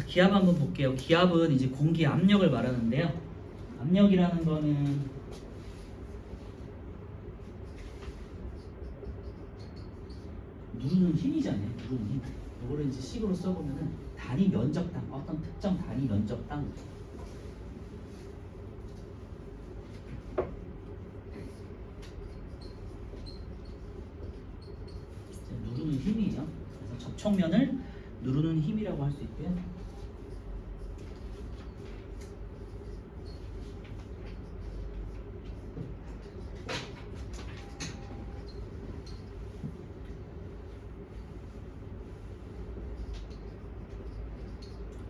기압 한번 볼게요. 기압은 이제 공기 압력을 말하는데요. 압력이라는 거는 누르는 힘이잖아요. 누르는 힘. 이거를 이제 식으로 써보면은 단위 면적당, 어떤 특정 단위 면적당 누르는 힘이에요. 그래서 접촉면을 누르는 힘이라고 할 수 있고요.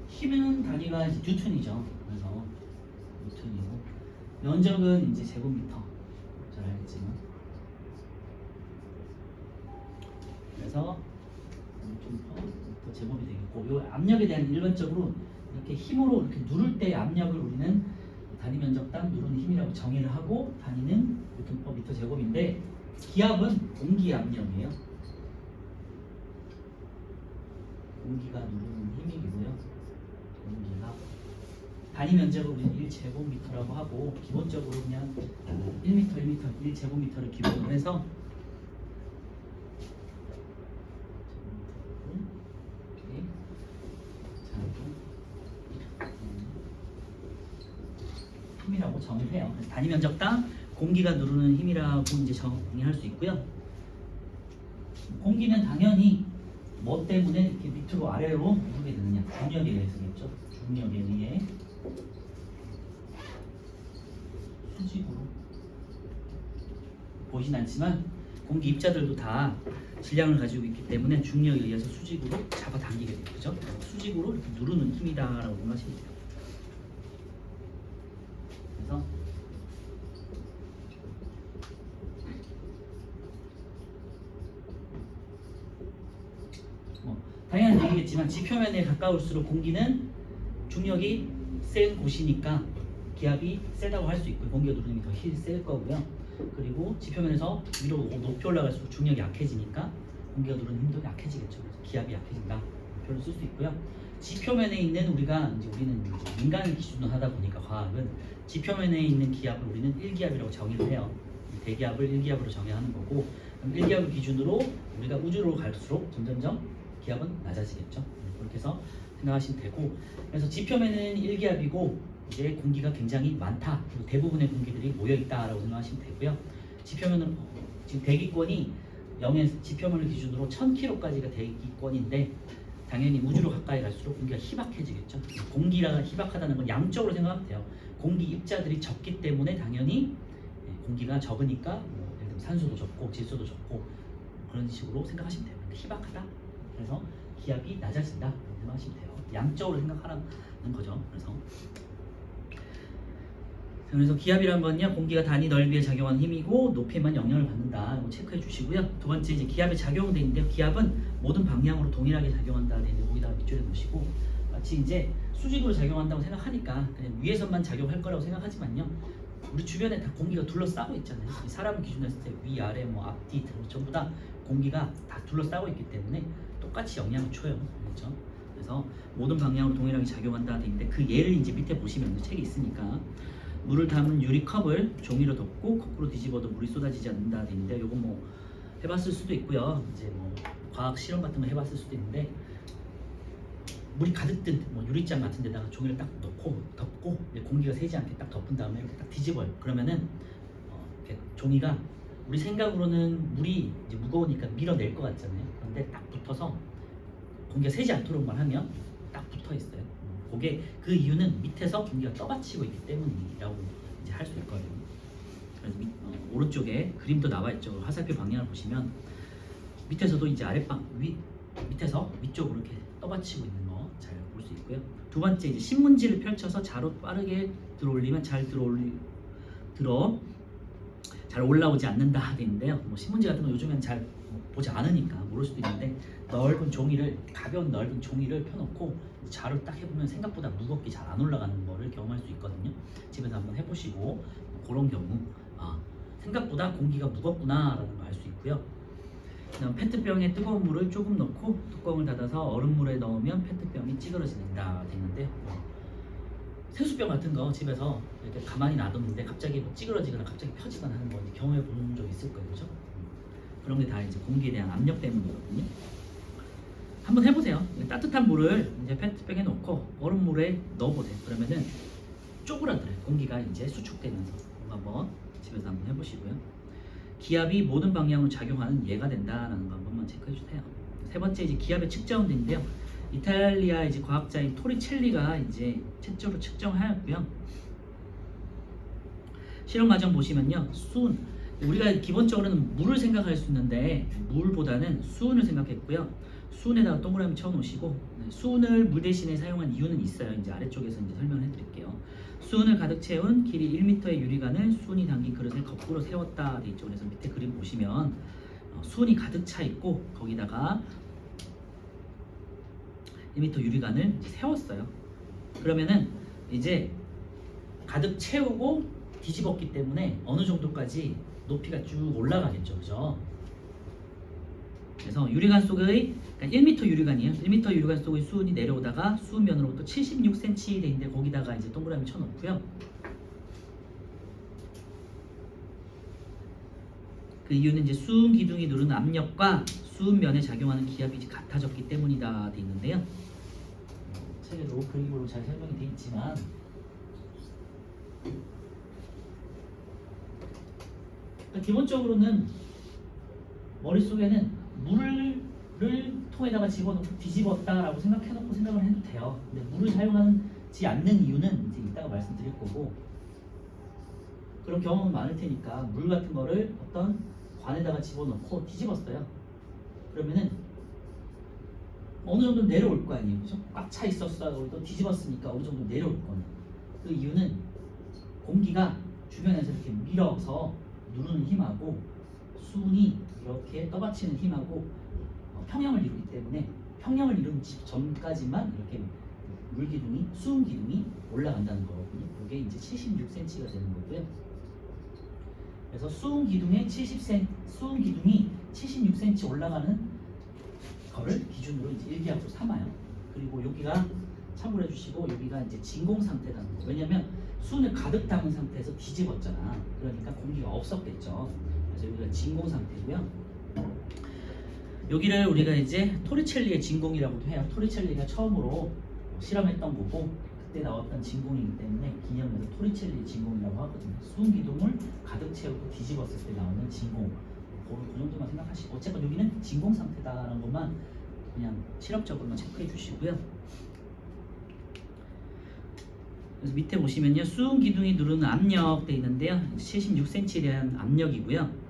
힘은 단위가 이제 뉴턴이죠. 그래서 뉴턴이고 면적은 이제 제곱미터. 잘 알겠지만 그래서 더 제곱이 되겠고, 이 압력에 대한 일반적으로 이렇게 힘으로 이렇게 누를 때 압력을 우리는 단위 면적당 누르는 힘이라고 정의를 하고, 단위는 미터 제곱인데 기압은 공기 압력이에요. 공기가 누르는 힘이고요. 공기가 단위 면적을 우리는 1제곱미터라고 하고, 기본적으로 그냥 1m, 1제곱미터를 기본으로 해서 힘이라고 정의를 해요. 그래서 단위 면적당 공기가 누르는 힘이라고 이제 정의할 수 있고요. 공기는 당연히 뭐 때문에 이렇게 밑으로 아래로 누르게 되느냐? 중력에 의해서겠죠. 중력에 의해 수직으로 보이진 않지만 공기 입자들도 다 질량을 가지고 있기 때문에 중력에 의해서 수직으로 잡아당기게 돼요. 그죠? 수직으로 이렇게 누르는 힘이다라고 생각하시면 돼요. 그래서 당연한 얘기겠지만 지표면에 가까울수록 공기는 중력이 센 곳이니까 기압이 세다고 할 수 있고요. 공기가 누르는 게 더 셀 거고요. 그리고 지표면에서 위로 높이 올라갈수록 중력이 약해지니까 공기가 누르는 힘도 약해지겠죠. 그래서 기압이 약해진다. 표를 쓸 수 있고요. 지표면에 있는 우리는 인간을 기준으로 하다 보니까 과학은 지표면에 있는 기압을 우리는 1기압이라고 정의를 해요. 대기압을 1기압으로 정의하는 거고, 1기압을 기준으로 우리가 우주로 갈수록 점점점 기압은 낮아지겠죠. 그렇게 해서 생각하시면 되고, 그래서 지표면은 1기압이고 이제 공기가 굉장히 많다. 그리고 대부분의 공기들이 모여 있다라고 생각하시면 되고요. 지표면은 지금 대기권이 0에서 지표면을 기준으로 1000km까지가 대기권인데, 당연히 우주로 가까이 갈수록 공기가 희박해지겠죠. 공기가 희박하다는 건 양쪽으로 생각하면 돼요. 공기 입자들이 적기 때문에 당연히 공기가 적으니까 예를 들면 산소도 적고 질소도 적고 그런 식으로 생각하시면 돼요. 근데 희박하다. 그래서 기압이 낮아진다. 생각하시면 돼요. 양적으로 생각하라는 거죠. 그래서 기압이란 건요, 공기가 단위 넓이에 작용하는 힘이고 높이에만 영향을 받는다. 이거 체크해 주시고요. 두 번째 이제 기압에 작용돼 있는데요. 기압은 모든 방향으로 동일하게 작용한다. 거기다가 밑줄에 놓으시고, 마치 이제 수직으로 작용한다고 생각하니까 그냥 위에서만 작용할 거라고 생각하지만요. 우리 주변에 다 공기가 둘러싸고 있잖아요. 사람을 기준으로 했을 때 위, 아래, 앞뒤 전부 다 공기가 다 둘러싸고 있기 때문에 똑같이 영향을 줘요. 그렇죠? 그래서 모든 방향으로 동일하게 작용한다. 되는데 그 예를 이제 밑에 보시면 책이 있으니까, 물을 담은 유리컵을 종이로 덮고 거꾸로 뒤집어도 물이 쏟아지지 않는다. 되는데 요거 해봤을 수도 있고요. 이제 과학 실험 같은 거 해봤을 수도 있는데, 물이 가득 든 유리잔 같은 데다가 종이를 딱 넣고 덮고 공기가 새지 않게 딱 덮은 다음에 이렇게 딱 뒤집어요. 그러면은 이렇게 종이가 우리 생각으로는 물이 이제 무거우니까 밀어낼 것 같잖아요. 그런데 딱 붙어서 공기가 새지 않도록만 하면 딱 붙어 있어요. 그게 그 이유는 밑에서 공기가 떠받치고 있기 때문이라고 이제 할 수 있거든요. 그래서 오른쪽에 그림도 나와 있죠. 화살표 방향을 보시면 밑에서도 이제 밑에서 위쪽으로 이렇게 떠받치고 있는 거 잘 볼 수 있고요. 두 번째 이제 신문지를 펼쳐서 자로 빠르게 들어올리면 잘 올라오지 않는다 되는데요. 신문지 같은 거 요즘엔 잘 보지 않으니까 모를 수도 있는데, 가벼운 넓은 종이를 펴놓고 자로 딱 해보면 생각보다 무겁게 잘 안 올라가는 거를 경험할 수 있거든요. 집에서 한번 해보시고 그런 경우 생각보다 공기가 무겁구나 라는 걸 알 수 있고요. 그다음 페트병에 뜨거운 물을 조금 넣고 뚜껑을 닫아서 얼음물에 넣으면 페트병이 찌그러진다 되는데 세수병 같은 거 집에서 이렇게 가만히 놔뒀는데 갑자기 뭐 찌그러지거나 갑자기 펴지거나 하는 거 경험해 본 적 있을 거예요, 그죠? 그런 게 다 이제 공기에 대한 압력 때문이거든요. 한번 해보세요. 따뜻한 물을 이제 페트병에 넣고 얼음물에 넣어보세요. 그러면은 쪼그라들어요. 공기가 이제 수축되면서 한번 집에서 한번 해보시고요. 기압이 모든 방향으로 작용하는 예가 된다라는 거 한번만 체크해 주세요. 세 번째 이제 기압의 측정인데요. 이탈리아 이제 과학자인 토리첼리가 이제 최초로 측정하였고요. 실험 과정 보시면요, 수은 우리가 기본적으로는 물을 생각할 수 있는데 물보다는 수은을 생각했고요. 수은에다가 동그라미 쳐놓으시고 수은을 물 대신에 사용한 이유는 있어요. 이제 아래쪽에서 이제 설명을 해드릴게요. 수은을 가득 채운 길이 1m의 유리관을 수은이 담긴 그릇에 거꾸로 세웠다 돼 있죠. 그래서 밑에 그림 보시면 수은이 가득 차 있고 거기다가 1m 유리관을 이제 세웠어요. 그러면은 이제 가득 채우고 뒤집었기 때문에 어느 정도까지 높이가 쭉 올라가겠죠, 그죠? 그래서 유리관 속의 그러니까 1m 유리관이에요. 1m 유리관 속의 수은이 내려오다가 수은면으로부터 76cm 돼 있는데 거기다가 이제 동그라미 쳐놓고요. 그 이유는 이제 수은 기둥이 누르는 압력과 수은면에 작용하는 기압이 이제 같아졌기 때문이다 돼 있는데요. 책에도 그림으로 잘 설명이 돼 있지만 기본적으로는 머릿속에는 물을 통에다가 집어넣고 뒤집었다라고 생각해놓고 생각을 해도 돼요. 근데 물을 사용하지 않는 이유는 이제 이따가 말씀드릴 거고 그런 경험은 많을 테니까 물 같은 거를 어떤 관에다가 집어넣고 뒤집었어요. 그러면은 어느 정도 내려올 거 아니에요, 그죠? 꽉 차 있었어, 또 뒤집었으니까 어느 정도 내려올 거는. 그 이유는 공기가 주변에서 이렇게 밀어서 누르는 힘하고 수은이 이렇게 떠받치는 힘하고 평형을 이루기 때문에 평형을 이룬 전까지만 이렇게 물 기둥이 수은 기둥이 올라간다는 거거든요. 이게 이제 76cm가 되는 거고요. 그래서 수은 기둥이 76cm 올라가는 거를 기준으로 이제 일기압으로 삼아요. 그리고 여기가 참고를 해주시고 여기가 이제 진공 상태라는 거. 왜냐면 수은을 가득 담은 상태에서 뒤집었잖아. 그러니까 공기가 없었겠죠. 그래서 여기가 진공 상태고요. 여기를 우리가 이제 토리첼리의 진공이라고도 해요. 토리첼리가 처음으로 실험했던 거고 그때 나왔던 진공이기 때문에 기념해서 토리첼리의 진공이라고 하거든요. 수은 기둥을 가득 채우고 뒤집었을 때 나오는 진공. 그 정도만 생각하시고 어쨌건 여기는 진공 상태다라는 것만 그냥 실험적으로만 체크해 주시고요. 그래서 밑에 보시면요, 수은 기둥이 누르는 압력 돼 있는데요, 76cm에 대한 압력이고요.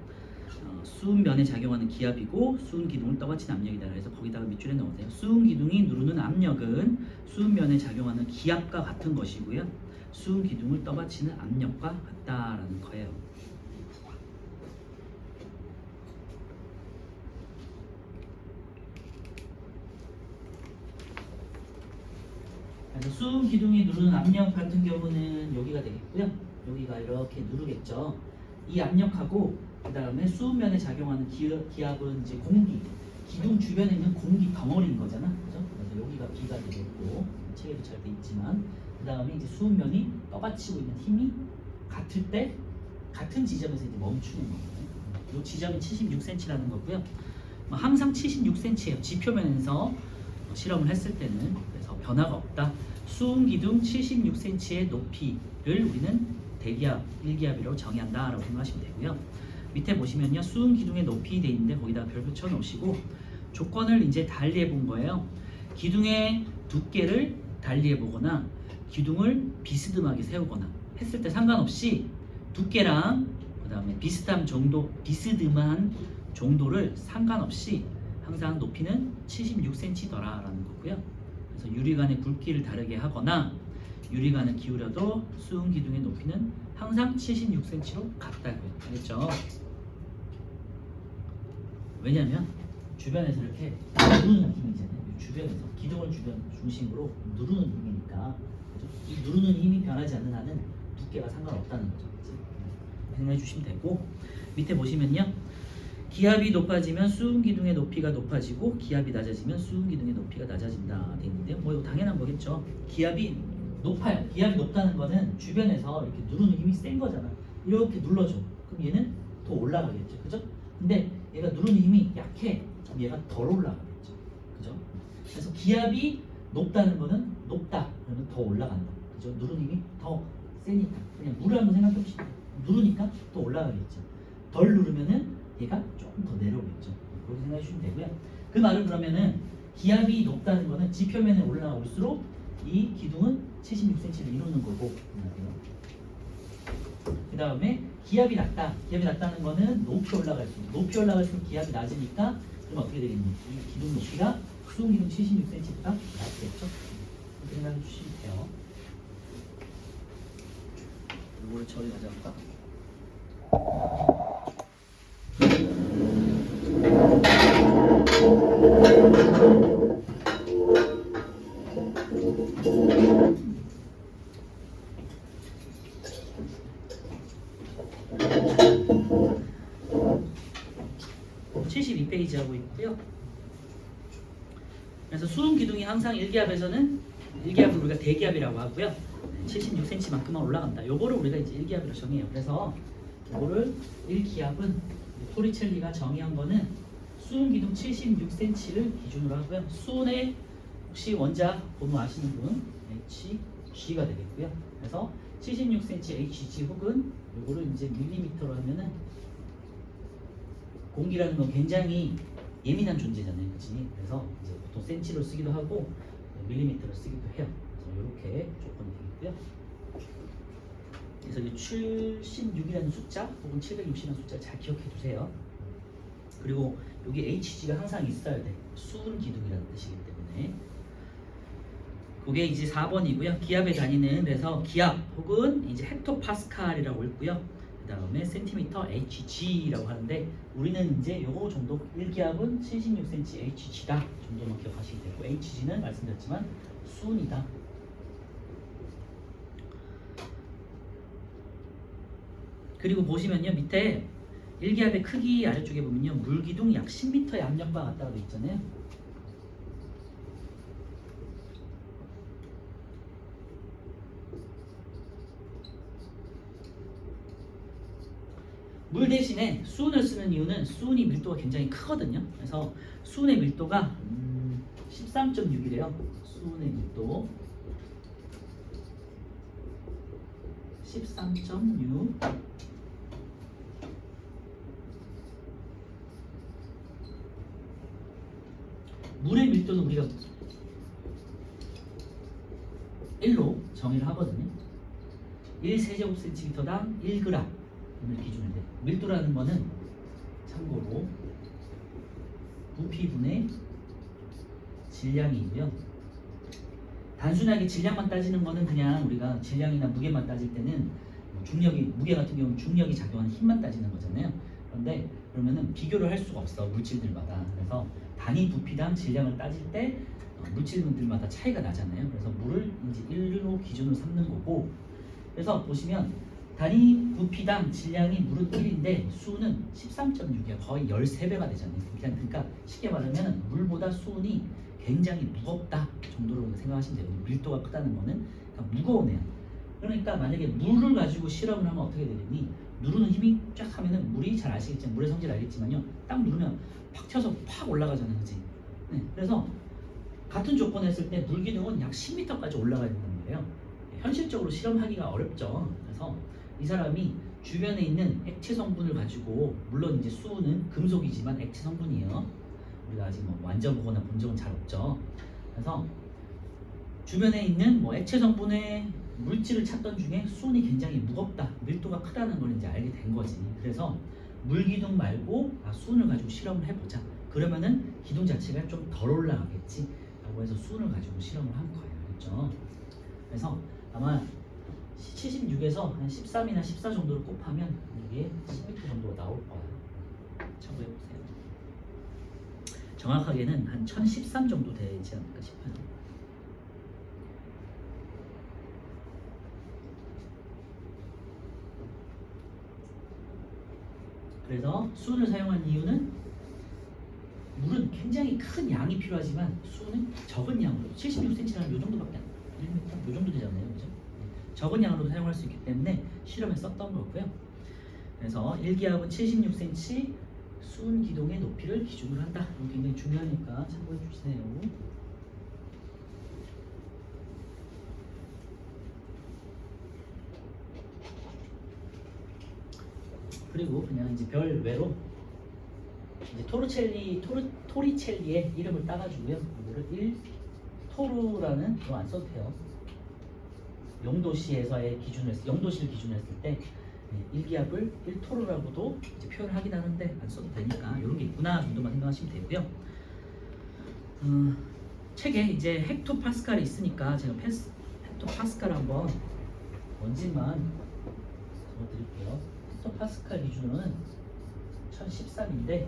수은면에 작용하는 기압이고 수은 기둥을 떠받치는 압력이다. 그래서 거기다가 밑줄에 넣으세요. 수은 기둥이 누르는 압력은 수은면에 작용하는 기압과 같은 것이고요. 수은 기둥을 떠받치는 압력과 같다라는 거예요. 그래서 수은 기둥이 누르는 압력 같은 경우는 여기가 되겠고요. 여기가 이렇게 누르겠죠. 이 압력하고 그 다음에 수은면에 작용하는 기압은 이제 공기, 기둥 주변에 있는 공기 덩어리인 거잖아, 그죠? 그래서 여기가 B가 되겠고 책에도 잘 돼 있지만 그 다음에 이제 수은면이 떠받치고 있는 힘이 같을 때 같은 지점에서 이제 멈추는 거거든요. 이 지점이 76cm라는 거고요. 항상 76cm예요. 지표면에서 실험을 했을 때는. 그래서 변화가 없다. 수은 기둥 76cm의 높이를 우리는 대기압, 일기압이라고 정의한다라고 생각하시면 되고요. 밑에 보시면요, 수은 기둥의 높이 돼 있는데 거기다 별표 쳐 놓으시고 조건을 이제 달리해 본 거예요. 기둥의 두께를 달리해 보거나 기둥을 비스듬하게 세우거나 했을 때 상관없이 두께랑 그 다음에 비슷한 정도, 비스듬한 정도를 상관없이 항상 높이는 76cm더라라는 거고요. 그래서 유리관의 굵기를 다르게 하거나 유리관을 기울여도 수은 기둥의 높이는 항상 76cm로 같다고요. 알겠죠? 왜냐하면 주변에서 이렇게 누르는 힘이잖아요. 주변에서 기둥을 주변 중심으로 누르는 힘이니까, 그죠? 이 누르는 힘이 변하지 않는 한은 두께가 상관없다는 거죠. 생각해 주시면 되고, 밑에 보시면요, 기압이 높아지면 수은 기둥의 높이가 높아지고 기압이 낮아지면 수은 기둥의 높이가 낮아진다 돼 있는데요. 뭐 이거 당연한 거겠죠. 기압이 높아요. 기압이 높다는 거는 주변에서 이렇게 누르는 힘이 센 거잖아. 이렇게 눌러줘. 그럼 얘는 더 올라가겠죠. 그죠? 근데 얘가 누르는 힘이 약해. 그럼 얘가 덜 올라가겠죠. 그죠? 그래서 기압이 높다는 거는 높다. 그러면 더 올라간다. 그죠? 누르는 힘이 더 세니까. 그냥 물을 한번 생각해 보시면 누르니까 더 올라가겠죠. 덜 누르면은 얘가 조금 더 내려오겠죠. 그렇게 생각해 주시면 되고요. 그 말은 그러면은 기압이 높다는 거는 지표면에 올라올수록 이 기둥은 76cm를 이루는 거고, 그 다음에 기압이 낮다. 기압이 낮다는 거는 높이 올라갈수록, 높이 올라갈수록 기압이 낮으니까 그럼 어떻게 되겠니? 이 기둥 높이가 수은 기둥 76cm보다 낮겠죠. 그렇게 생각해 주시면 돼요. 이거를 저리 가져갈까? 하고 있고요. 그래서 수은 기둥이 항상 1기압에서는 1기압을 우리가 대기압이라고 하고요. 76cm만큼만 올라간다. 요거를 우리가 이제 1기압으로 정해요. 그래서 요거를 1기압은 토리첼리가 정의한 거는 수은 기둥 76cm를 기준으로 하고요. 수은의 혹시 원작 번호 아시는 분 HG가 되겠고요. 그래서 76cm HG 혹은 요거를 이제 밀리미터로 하면은 공기라는 건 굉장히 예민한 존재잖아요, 그렇지? 그래서 이제 보통 센치로 쓰기도 하고 밀리미터로 쓰기도 해요. 그래서 이렇게 조건이 되겠고요. 그래서 이 76이라는 숫자 혹은 760이라는 숫자 잘 기억해 두세요. 그리고 여기 HG가 항상 있어야 돼. 수은 기둥이라는 뜻이기 때문에. 그게 이제 4번이고요. 기압의 단위는 그래서 기압 혹은 이제 헥토파스칼이라고 있고요. 그 다음에 센티미터 HG라고 하는데 우리는 이제 요거 정도 1기압은 76cm HG다 정도만 기억하시면 되고 HG는 말씀드렸지만 수은이다. 그리고 보시면요 밑에 1기압의 크기 아래쪽에 보면요 물기둥 약 10m의 압력과 같다고 되어 있잖아요. 물 대신에 수은을 쓰는 이유는 수은이 밀도가 굉장히 크거든요. 그래서 수은의 밀도가 13.6이래요. 수은의 밀도 13.6. 물의 밀도는 우리가 1로 정의를 하거든요. 1세제곱센티미터당 1g 을 기준으로 돼. 밀도라는 거는 참고로 부피분의 질량이고요. 단순하게 질량만 따지는 거는 그냥 우리가 질량이나 무게만 따질 때는 중력이 무게 같은 경우는 중력이 작용하는 힘만 따지는 거잖아요. 그런데 그러면은 비교를 할 수가 없어 물질들마다. 그래서 단위 부피당 질량을 따질 때 물질들마다 차이가 나잖아요. 그래서 물을 이제 1로 기준으로 삼는 거고. 그래서 보시면 단위 부피당 질량이 물은 1인데 수은은 13.6이야. 거의 13배가 되잖아요. 그러니까 쉽게 말하면 물보다 수은이 굉장히 무겁다 정도로 생각하시면 돼요. 밀도가 크다는 거는 그러니까 무거운 애야. 그러니까 만약에 물을 가지고 실험을 하면 어떻게 되겠니? 누르는 힘이 쫙 하면은 물이 잘 아시겠지만 물의 성질 알겠지만요. 딱 누르면 팍 튀어서 팍 올라가잖아요. 그치? 네, 그래서 같은 조건을 했을 때 물기둥은 약 10m까지 올라가야 된다는 거예요. 현실적으로 실험하기가 어렵죠. 그래서 이 사람이 주변에 있는 액체 성분을 가지고 물론 이제 수은은 금속이지만 액체 성분이에요. 우리가 아직 뭐 만져보거나 본 적은 잘 없죠. 그래서 주변에 있는 뭐 액체 성분의 물질을 찾던 중에 수은이 굉장히 무겁다, 밀도가 크다는 걸 이제 알게 된 거지. 그래서 물기둥 말고 수은을 가지고 실험을 해보자. 그러면은 기둥 자체가 좀 덜 올라가겠지. 라고 해서 수은을 가지고 실험을 한 거예요. 그렇죠? 그래서 아마 76에서 한 13이나 14 정도를 곱하면 이게 10m 정도가 나올 거예요. 참고해보세요. 정확하게는 한 1013 정도 되지 않을까 싶어요. 그래서 수은을 사용한 이유는 물은 굉장히 큰 양이 필요하지만 수은은 적은 양으로 76cm라는 요 정도밖에 안 돼요. 1m 요 정도 되잖아요, 그죠? 적은 양으로 사용할 수 있기 때문에 실험에 썼던 거고요. 그래서 일기압은 76cm, 수은 기둥의 높이를 기준으로 한다. 이거 굉장히 중요하니까 참고해 주세요. 그리고 그냥 이제 별 외로 이제 토리첼리의 이름을 따가지고요. 이거를 1토르라는 거 안 써도 돼요. 영도시에서의 영도시를 기준으로 했을 때 일기압을 1토르라고도 이제 표현을 하긴 하는데 안 써도 되니까 이런 게 있구나 정도만 생각하시면 되고요. 책에 이제 헥토파스칼이 있으니까 제가 헥토파스칼 한번 원진만 적어드릴게요. 헥토파스칼 기준으로는 1013인데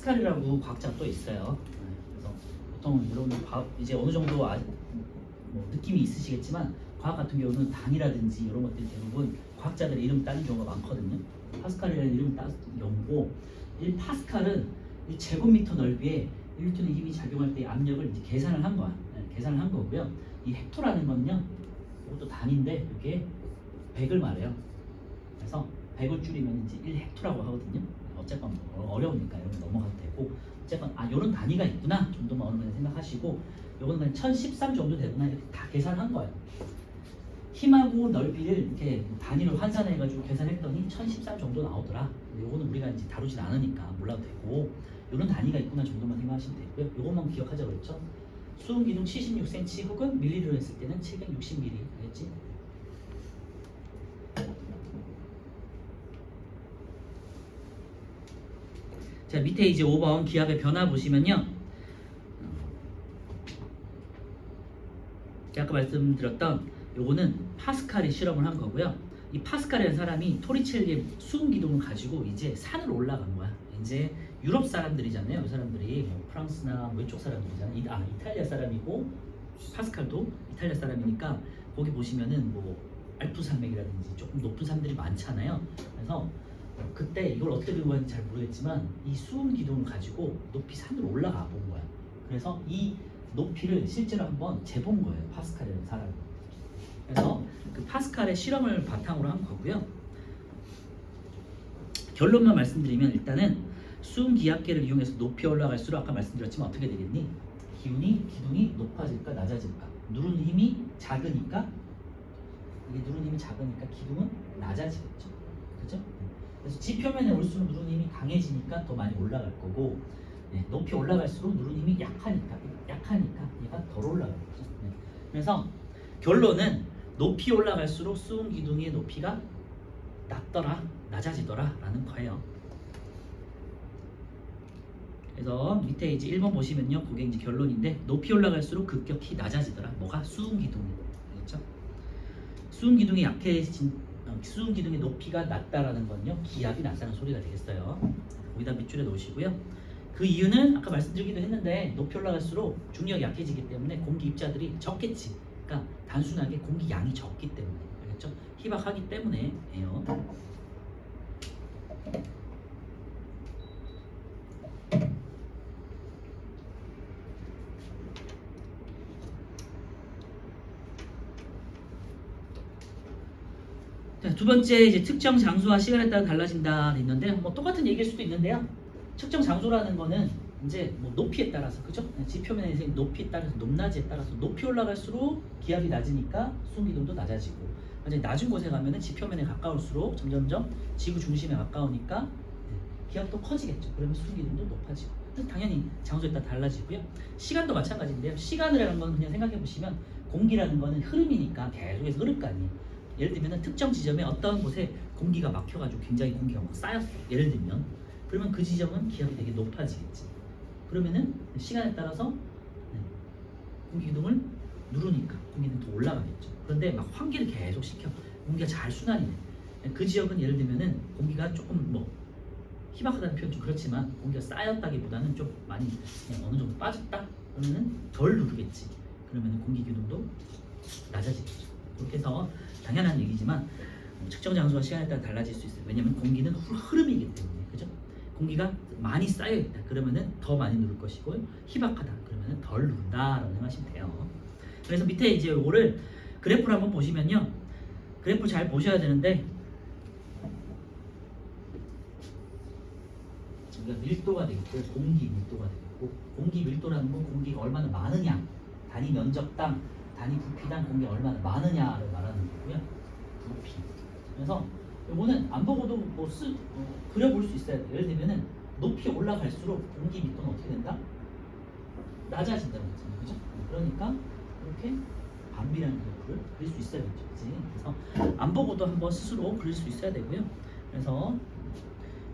파스칼이라고 과학자가 또 있어요. 그래서 보통 여러분들 이제 어느 정도 뭐 느낌이 있으시겠지만 과학 같은 경우는 단이라든지 이런 것들이 대부분 과학자들의 이름 따는 경우가 많거든요. 파스칼이라는 이름을 따는 경우고, 1파스칼은 1제곱미터 넓이에 1톤의 힘이 작용할 때 압력을 이제 계산을 한 거야. 계산을 한 거고요. 이 헥토라는 건요, 이것도 단인데 이게 100을 말해요. 그래서 100을 줄이면 이제 1헥토라고 하거든요. 어쨌건 어려우니까 여러분 넘어가도 되고, 어쨌건 요런 단위가 있구나 정도만 어느 정도 생각하시고, 요거는 그냥 1013 정도 되구나 이렇게 다 계산한 거예요. 힘하고 넓이를 이렇게 단위로 환산해가지고 계산했더니 1013 정도 나오더라. 근데 요거는 우리가 이제 다루진 않으니까 몰라도 되고, 요런 단위가 있구나 정도만 생각하시면 되고요. 요것만 기억하자고 그랬죠. 수은 기둥 76cm 혹은 밀리로 했을 때는 760mm 알겠지? 자, 밑에 이제 5번 기압의 변화 보시면요, 제가 아까 말씀드렸던 요거는 파스칼이 실험을 한 거고요. 이 파스칼이라는 사람이 토리첼리의 수은 기둥을 가지고 이제 산을 올라간 거야. 이제 유럽 사람들이잖아요. 이 사람들이 뭐 프랑스나 뭐 이쪽 사람들이잖아요. 이탈리아 사람이고, 파스칼도 이탈리아 사람이니까 거기 보시면은 뭐 알프 산맥이라든지 조금 높은 산들이 많잖아요. 그래서 그때 이걸 어떻게 된 건지 잘 모르겠지만 이 수은 기둥을 가지고 높이 산으로 올라가 본 거야. 그래서 이 높이를 실제로 한번 재본 거예요, 파스칼이라는 사람이. 그래서 그 파스칼의 실험을 바탕으로 한 거고요. 결론만 말씀드리면, 일단은 수은 기압계를 이용해서 높이 올라갈수록 아까 말씀드렸지만 어떻게 되겠니? 기둥이 높아질까 낮아질까? 누르는 힘이 작으니까, 이게 누르는 힘이 작으니까 기둥은 낮아지겠죠. 그죠? 그래서 지표면에 올수록 누르는 힘이 강해지니까 더 많이 올라갈 거고, 높이 올라갈수록 누르는 힘이 약하니까 얘가 덜 올라가겠죠. 그래서 결론은 높이 올라갈수록 수은 기둥의 높이가 낮아지더라 라는 거예요. 그래서 밑에 이제 1번 보시면요, 그게 이제 결론인데, 높이 올라갈수록 급격히 낮아지더라. 뭐가? 수은 기둥이. 알겠죠? 수은 기둥이 수은 기둥의 높이가 낮다라는 건요, 기압이 낮다는 소리가 되겠어요. 거기다 밑줄에 놓으시고요. 그 이유는 아까 말씀드리기도 했는데, 높이 올라갈수록 중력이 약해지기 때문에 공기 입자들이 적겠지. 그러니까 단순하게 공기 양이 적기 때문에, 알겠죠? 희박하기 때문에예요. 자, 두 번째, 이제 특정 장소와 시간에 따라 달라진다 했는데, 뭐 똑같은 얘기일 수도 있는데요. 특정 장소라는 거는 이제 뭐 높이에 따라서, 그죠? 지표면의 높이에 따라서, 높낮이에 따라서 높이 올라갈수록 기압이 낮으니까 수은 기둥도 낮아지고, 이제 낮은 곳에 가면은 지표면에 가까울수록 점점점 지구 중심에 가까우니까 기압도 커지겠죠. 그러면 수기능도 높아지고 당연히 장소에 따라 달라지고요. 시간도 마찬가지인데요. 시간이라는 건 그냥 생각해 보시면 공기라는 거는 흐름이니까 계속해서 흐를 거 아니에요. 예를 들면 특정 지점에 어떤 곳에 공기가 막혀가지고 굉장히 공기가 막 쌓였어. 예를 들면 그러면 그 지점은 기압이 되게 높아지겠지. 그러면은 시간에 따라서 공기 기둥을 누르니까 공기는 더 올라가겠죠. 그런데 막 환기를 계속 시켜 공기가 잘 순환이 돼. 그 지역은 예를 들면은 공기가 조금 뭐 희박하다는 표현 좀 그렇지만 공기가 쌓였다기보다는 좀 많이 그냥 어느 정도 빠졌다 그러면은 덜 누르겠지. 그러면은 공기 기둥도 낮아지겠죠. 그렇게 해서 당연한 얘기지만 측정 장소와 시간에 따라 달라질 수 있어요. 왜냐하면 공기는 흐름이기 때문에, 그죠? 공기가 많이 쌓여 있다 그러면은 더 많이 누를 것이고 희박하다 그러면은 덜 누른다라고 생각하시면 돼요. 그래서 밑에 이제 이거를 그래프를 한번 보시면요, 그래프 잘 보셔야 되는데 우리가 밀도가 되겠고 공기 밀도가 되겠고, 공기 밀도라는 건 공기가 얼마나 많으냐, 단위 면적당 단위 부피당 공기가 얼마나 많으냐를 말하는 거고요. 부피. 그래서 이거는 안 보고도 뭐 그려볼 수 있어야 돼요. 예를 들면은 높이 올라갈수록 공기 밀도는 어떻게 된다? 낮아진다는 거잖아요. 그죠? 그러니까 이렇게 반비례하는 그래프를 그릴 수 있어야겠죠. 그치? 그래서 안 보고도 한번 스스로 그릴 수 있어야 되고요. 그래서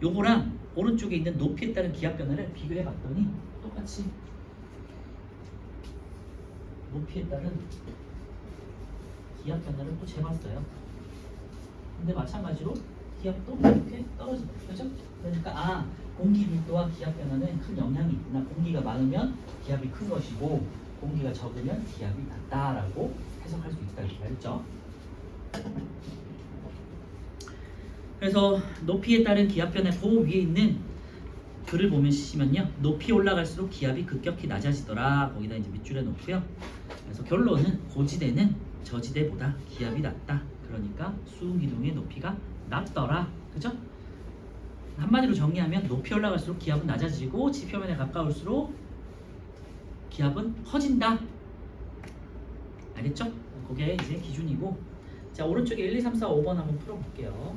요거랑 오른쪽에 있는 높이에 따른 기압 변화를 비교해 봤더니 똑같이 높이에 따른 기압 변화를 또 재봤어요. 근데 마찬가지로 기압도 이렇게 떨어진다. 그죠? 그러니까 공기 밀도와 기압 변화는 큰 영향이 있구나. 공기가 많으면 기압이 큰 것이고 공기가 적으면 기압이 낮다라고 해석할 수 있다. 이렇게 알죠? 그래서 높이에 따른 기압 변화 그 위에 있는 글을 보시면요, 높이 올라갈수록 기압이 급격히 낮아지더라. 거기다 이제 밑줄에 놓고요. 그래서 결론은 고지대는 저지대보다 기압이 낮다. 그러니까 수기둥의 높이가 낮더라. 그죠? 한마디로 정리하면 높이 올라갈수록 기압은 낮아지고 지표면에 가까울수록 기압은 커진다. 알겠죠? 그게 이제 기준이고, 자 오른쪽에 1, 2, 3, 4, 5번 한번 풀어볼게요.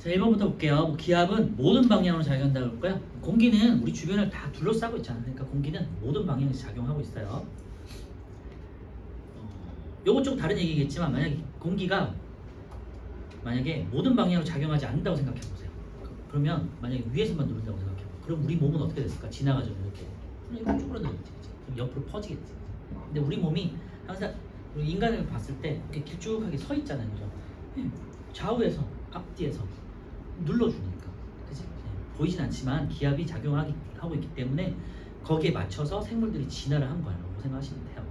자 1번부터 볼게요. 뭐 기압은 모든 방향으로 작용한다고 할까요? 공기는 우리 주변을 다 둘러싸고 있잖아요. 그러니까 공기는 모든 방향에서 작용하고 있어요. 요거 좀 다른 얘기겠지만 만약에 공기가 만약에 모든 방향으로 작용하지 않는다고 생각해 보세요. 그러면 만약에 위에서만 누른다고 생각해 봐. 그럼 우리 몸은 어떻게 됐을까? 지나가죠 이렇게. 그럼 이거 쭈그러들겠지. 그럼 옆으로 퍼지겠지. 근데 우리 몸이 항상 우리 인간을 봤을 때 이렇게 길쭉하게 서 있잖아요, 그죠? 좌우에서 앞뒤에서 눌러주니까, 그치? 보이진 않지만 기압이 작용하고 있기 때문에 거기에 맞춰서 생물들이 진화를 한 거라고 생각하시면 돼요.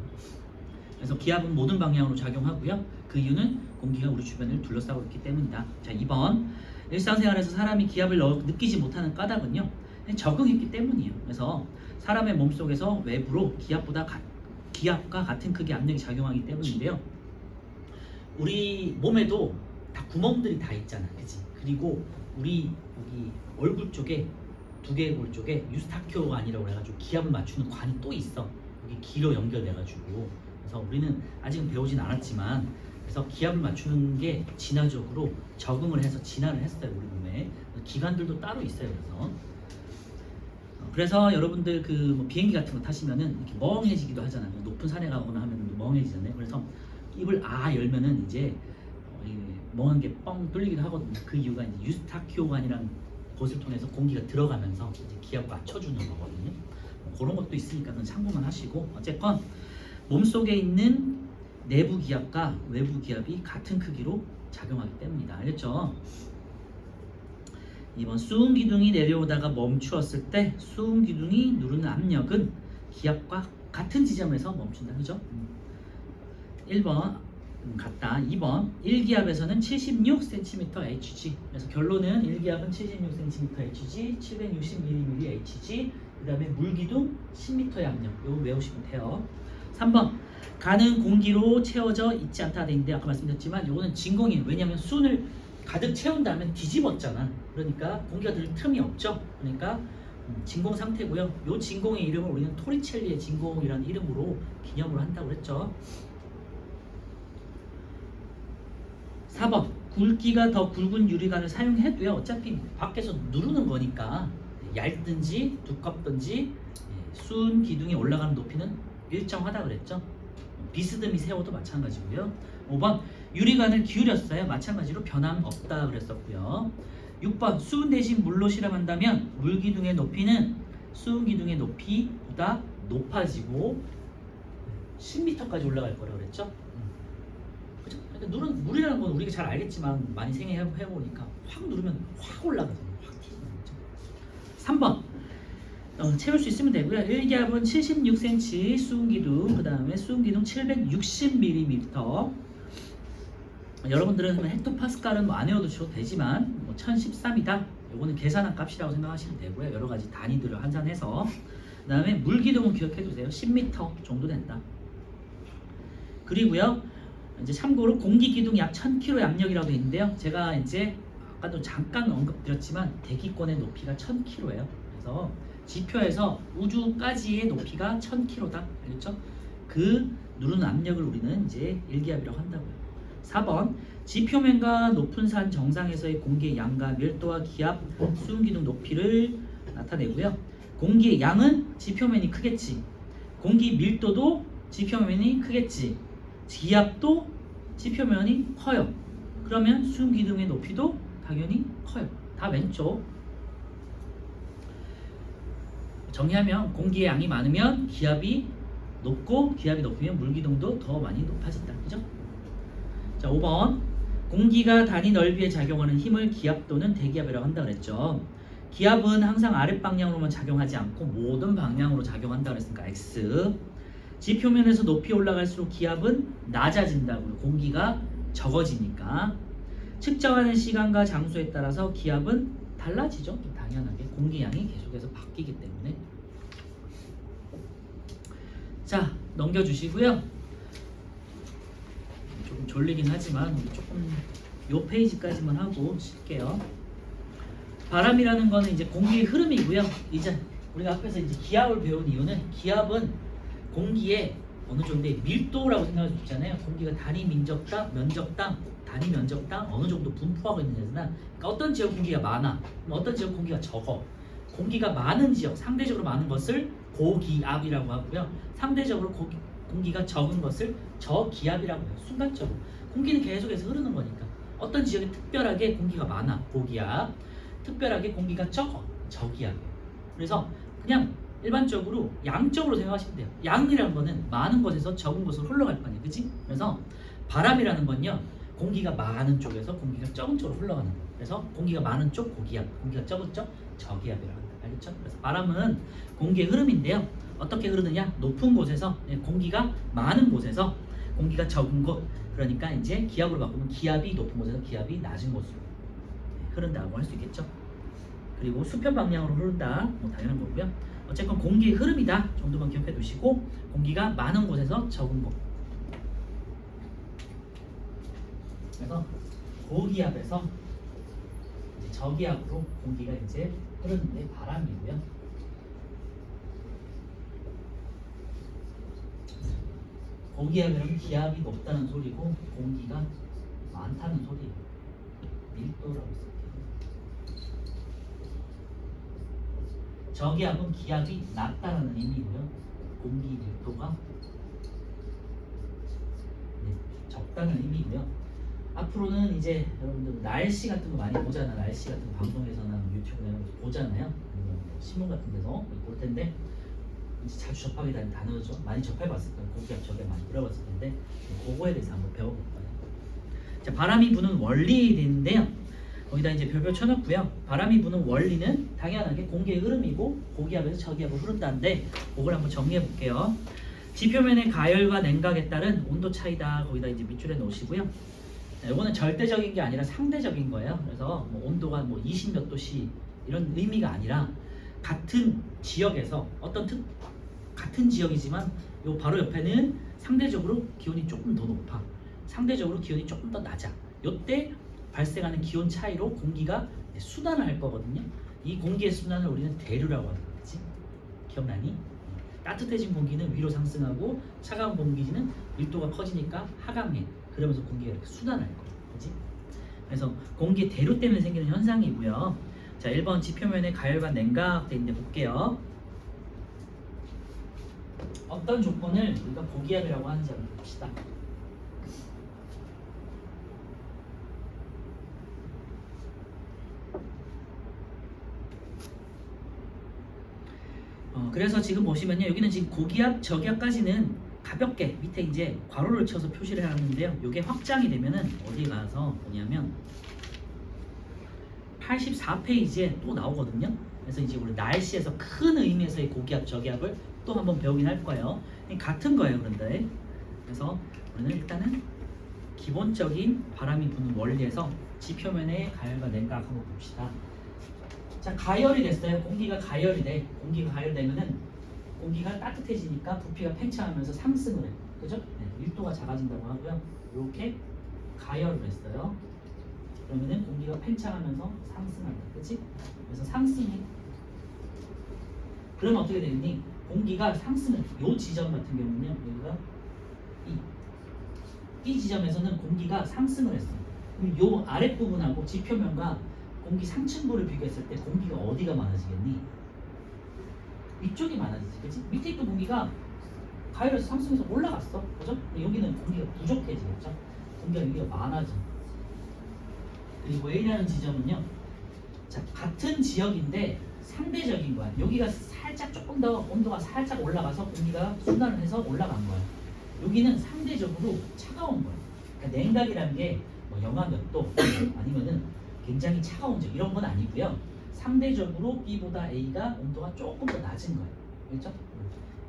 그래서 기압은 모든 방향으로 작용하고요. 그 이유는 공기가 우리 주변을 둘러싸고 있기 때문이다. 자, 2번. 일상생활에서 사람이 기압을 느끼지 못하는 까닭은요. 적응했기 때문이에요. 그래서 사람의 몸속에서 외부로 기압과 같은 크기 압력이 작용하기 때문인데요. 우리 몸에도 다 구멍들이 다 있잖아. 그치? 그리고 우리 여기 얼굴 쪽에 두개골 쪽에 유스타키오 관이라고 해가지고 기압을 맞추는 관이 또 있어. 여기 기로 연결돼가지고. 그래서 우리는 아직은 배우진 않았지만 그래서 기압을 맞추는 게 진화적으로 적응을 해서 진화를 했어요. 우리 몸에. 기관들도 따로 있어요. 그래서 여러분들 뭐 비행기 같은 거 타시면은 이렇게 멍해지기도 하잖아요. 높은 산에 가거나 하면 멍해지잖아요. 그래서 입을 열면은 이제 멍한 게 뻥 뚫리기도 하거든요. 그 이유가 이제 유스타키오관이라는 곳을 통해서 공기가 들어가면서 이제 기압 맞춰주는 거거든요. 그런 것도 있으니까 그건 참고만 하시고, 어쨌건 몸속에 있는 내부 기압과 외부 기압이 같은 크기로 작용하기 때문이다. 알겠죠? 이번 수은 기둥이 내려오다가 멈추었을 때 수은 기둥이 누르는 압력은 기압과 같은 지점에서 멈춘다. 그죠? 1번 같다. 2번 1기압에서는 76cm Hg. 그래서 결론은 1기압은 76cm Hg, 760mm Hg. 그 다음에 물기둥 10m의 압력. 이거 외우시면 돼요. 3번 가는 공기로 채워져 있지 않다 돼 있는데 아까 말씀드렸지만 이거는 진공이에요. 왜냐하면 수은을 가득 채운 다음에 뒤집었잖아. 그러니까 공기가 들 틈이 없죠. 그러니까 진공 상태고요. 이 진공의 이름을 우리는 토리첼리의 진공이라는 이름으로 기념을 한다고 그랬죠. 4번 굵기가 더 굵은 유리관을 사용해도요. 어차피 밖에서 누르는 거니까 얇든지 두껍든지 수은 기둥이 올라가는 높이는 일정하다 그랬죠. 비스듬히 세워도 마찬가지고요. 5번 유리관을 기울였어요. 마찬가지로 변함 없다 그랬었고요. 6번 수은 대신 물로 실험한다면 물기둥의 높이는 수은 기둥의 높이보다 높아지고 10m까지 올라갈 거라고 그랬죠. 그죠? 그러니까 물이라는 건 우리가 잘 알겠지만 많이 생각해보니까 확 누르면 확 올라가잖아요. 확 튀는 거죠. 3번 채울 수 있으면 되고요. 1기압은 76cm 수은기둥, 그 다음에 수은기둥 760mm. 여러분들은 헥토파스칼은 안 외워두셔도 되지만 1013이다. 이거는 계산한 값이라고 생각하시면 되고요. 여러 가지 단위들을 환산해서. 그 다음에 물기둥은 기억해두세요. 10m 정도 된다. 그리고요. 이제 참고로 공기기둥 약 1000kg의 압력이라고 되어 있는데요. 제가 이제 아까도 잠깐 언급드렸지만 대기권의 높이가 1000kg예요. 그래서 지표에서 우주까지의 높이가 1000kg다. 알겠죠? 그 누르는 압력을 우리는 이제 1기압이라고 한다고요. 4번 지표면과 높은 산 정상에서의 공기의 양과 밀도와 기압, 수은기둥 높이를 나타내고요. 공기의 양은 지표면이 크겠지. 공기 밀도도 지표면이 크겠지. 기압도 지표면이 커요. 그러면 수은기둥의 높이도 당연히 커요. 다 왼쪽. 정리하면 공기의 양이 많으면 기압이 높고 기압이 높으면 물기둥도 더 많이 높아진다. 그죠? 자, 5번 공기가 단위 넓이에 작용하는 힘을 기압 또는 대기압이라고 한다 그랬죠. 기압은 항상 아랫방향으로만 작용하지 않고 모든 방향으로 작용한다 그랬으니까 X. 지표면에서 높이 올라갈수록 기압은 낮아진다고요. 공기가 적어지니까. 측정하는 시간과 장소에 따라서 기압은 달라지죠. 당연하게 공기양이 계속해서 바뀌기 때문에. 자, 넘겨주시고요. 조금 졸리긴 하지만 조금 요 페이지까지만 하고 쉴게요. 바람이라는 거는 이제 공기의 흐름이고요. 이제 우리가 앞에서 이제 기압을 배운 이유는 기압은 공기의 어느 정도의 밀도라고 생각할 수 있잖아요. 공기가 단위 면적당 어느 정도 분포하고 있는 데나 그러니까 어떤 지역 공기가 많아, 어떤 지역 공기가 적어. 공기가 많은 지역, 상대적으로 많은 것을 고기압이라고 하고요. 상대적으로 공기가 적은 것을 저기압이라고 해요. 순간적으로. 공기는 계속해서 흐르는 거니까. 어떤 지역에 특별하게 공기가 많아, 고기압. 특별하게 공기가 적어, 저기압이에요. 그래서 그냥 일반적으로 양적으로 생각하시면 돼요. 양이라는 거는 많은 곳에서 적은 곳으로 흘러갈 거 아니에요. 그치? 그래서 바람이라는 건요. 공기가 많은 쪽에서 공기가 적은 쪽으로 흘러가는 거예요. 그래서 공기가 많은 쪽 고기압, 공기가 적은 쪽 저기압이라고 합니다. 알겠죠? 그래서 바람은 공기의 흐름인데요. 어떻게 흐르느냐? 높은 곳에서 공기가 많은 곳에서 공기가 적은 곳, 그러니까 이제 기압으로 바꾸면 기압이 높은 곳에서 기압이 낮은 곳으로 흐른다고 할 수 있겠죠. 그리고 수평 방향으로 흐른다, 뭐 당연한 거고요. 어쨌건 공기의 흐름이다 정도만 기억해 두시고, 공기가 많은 곳에서 적은 곳. 그래서 고기압에서 이제 저기압으로 공기가 이제 흐르는데 바람이고요. 고기압이라면 기압이 높다는 소리고 공기가 많다는 소리예요. 밀도라고 쓸게요. 저기압은 기압이 낮다는 의미고요. 공기 밀도가 적다는 의미고요. 앞으로는 이제 여러분들 날씨 같은 거 많이 보잖아요. 날씨 같은 거 방송에서나 유튜브나 보잖아요. 아니면 신문 같은 데서 볼 텐데 이제 자주 접하게 된 단어죠. 많이 접해봤을 거예요. 고기압 저기압 많이 들어봤을 텐데 그거에 대해서 한번 배워볼 거예요. 자, 바람이 부는 원리에 대한데요. 거기다 이제 별표 쳐놓고요. 바람이 부는 원리는 당연하게 공기의 흐름이고 고기압에서 저기압으로 흐른다는데 그걸 한번 정리해 볼게요. 지표면의 가열과 냉각에 따른 온도 차이다. 거기다 이제 밑줄에 놓으시고요. 이거는 절대적인 게 아니라 상대적인 거예요. 그래서 뭐 온도가 뭐 20몇 도씨 이런 의미가 아니라 같은 지역에서 같은 지역이지만 요 바로 옆에는 상대적으로 기온이 조금 더 높아. 상대적으로 기온이 조금 더 낮아. 요때 발생하는 기온 차이로 공기가 순환을 할 거거든요. 이 공기의 순환을 우리는 대류라고 하는 거지. 기억나니? 따뜻해진 공기는 위로 상승하고 차가운 공기는 밀도가 커지니까 하강해. 그러면서 공기가 이렇게 순환할 거야. 그지? 그래서 공기 대류 때문에 생기는 현상이고요. 자, 1번 지표면에 가열과 냉각 돼 있는데 볼게요. 어떤 조건을 우리가 고기압이라고 하는지 한번 봅시다. 그래서 지금 보시면요. 여기는 지금 고기압, 저기압까지는 가볍게 밑에 이제 괄호를 쳐서 표시를 하는데요. 이게 확장이 되면은 어디 가서 뭐냐면 84페이지에 또 나오거든요. 그래서 이제 우리 날씨에서 큰 의미에서의 고기압, 저기압을 또 한번 배우긴 할 거예요. 같은 거예요, 그런데. 그래서 우리는 일단은 기본적인 바람이 부는 원리에서 지표면의 가열과 냉각 한번 봅시다. 자, 가열이 됐어요. 공기가 가열이 돼. 공기가 가열되면은 공기가 따뜻해지니까 부피가 팽창하면서 상승을 해요. 그죠? 네, 밀도가 작아진다고 하고요. 이렇게 가열을 했어요. 그러면은 공기가 팽창하면서 상승한다. 그치? 그래서 상승이. 그러면 어떻게 되니? 공기가 상승을, 요 지점 같은 경우는요, 여기가 이 지점에서는 공기가 상승을 했어요. 그럼 요 아랫부분하고 지표면과 공기 상층부를 비교했을 때 공기가 어디가 많아지겠니? 위쪽이 많아지지, 그치? 밑에 있던 공기가 가열에서 상승해서 올라갔어, 그죠? 근데 여기는 공기가 부족해지겠죠? 공기가 여기가 많아져. 그리고 A라는 지점은요, 자, 같은 지역인데 상대적인 거야. 여기가 살짝 조금 더 온도가 살짝 올라가서 공기가 순환을 해서 올라간 거야. 여기는 상대적으로 차가운 거야. 그러니까 냉각이라는 게 뭐 영하 몇 도 아니면은 굉장히 차가운 적 이런 건 아니고요. 상대적으로 B보다 A가 온도가 조금 더 낮은 거예요. 그렇죠?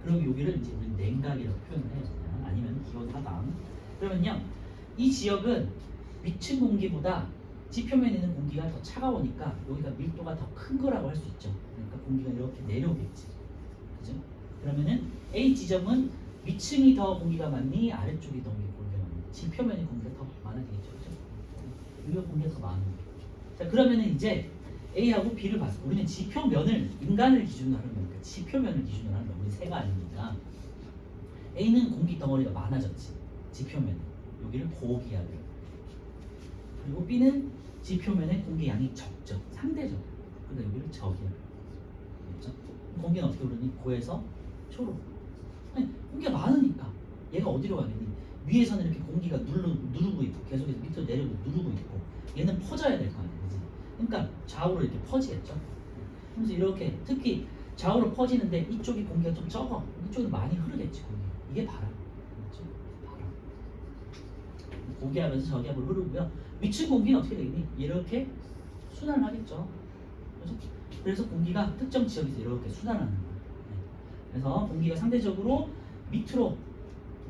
그럼 여기를 이제 우리 냉각이라고 표현해요. 아니면 기온 하강. 그러면요, 이 지역은 위층 공기보다 지표면에 있는 공기가 더 차가우니까 여기가 밀도가 더 큰 거라고 할 수 있죠. 그러니까 공기가 이렇게 내려오겠지. 그죠? 그러면은 A 지점은 위층이 더 공기가 많니? 아래쪽이 더 공기가 많니? 지표면에 공기가 더 많아지겠죠. 그죠? 여기가 공기가 더 많은 거예요. 자, 그러면은 이제 A하고 B를 봤어. 우리는 지표면을 인간을 기준으로 하는 거니까 지표면을 기준으로 하는 거. 우리 새가 아니니까. A는 공기 덩어리가 많아졌지. 지표면. 여기를 고기압이라고. 그리고 B는 지표면에 공기 양이 적죠. 상대적으로. 그러니까 여기를 저기압. 그렇죠? 공기는 어떻게 흐르니? 고에서 초로. 아니, 공기가 많으니까 얘가 어디로 가겠니? 위에서는 이렇게 공기가 누르고 있고 계속해서 밑으로 내려고 누르고 있고 얘는 퍼져야 될 거 아니야. 그치? 그러니까 좌우로 이렇게 퍼지겠죠. 그래서 이렇게 특히 좌우로 퍼지는데 이쪽이 공기가 좀 적어. 이쪽이 많이 흐르겠지. 공기. 이게 바람. 그렇죠? 바람. 고기압에서 저기압으로 흐르고요. 위층 공기는 어떻게 되겠니? 이렇게 순환을 하겠죠. 그렇죠? 그래서 공기가 특정 지역에서 이렇게 순환하는 거예요. 그래서 공기가 상대적으로 밑으로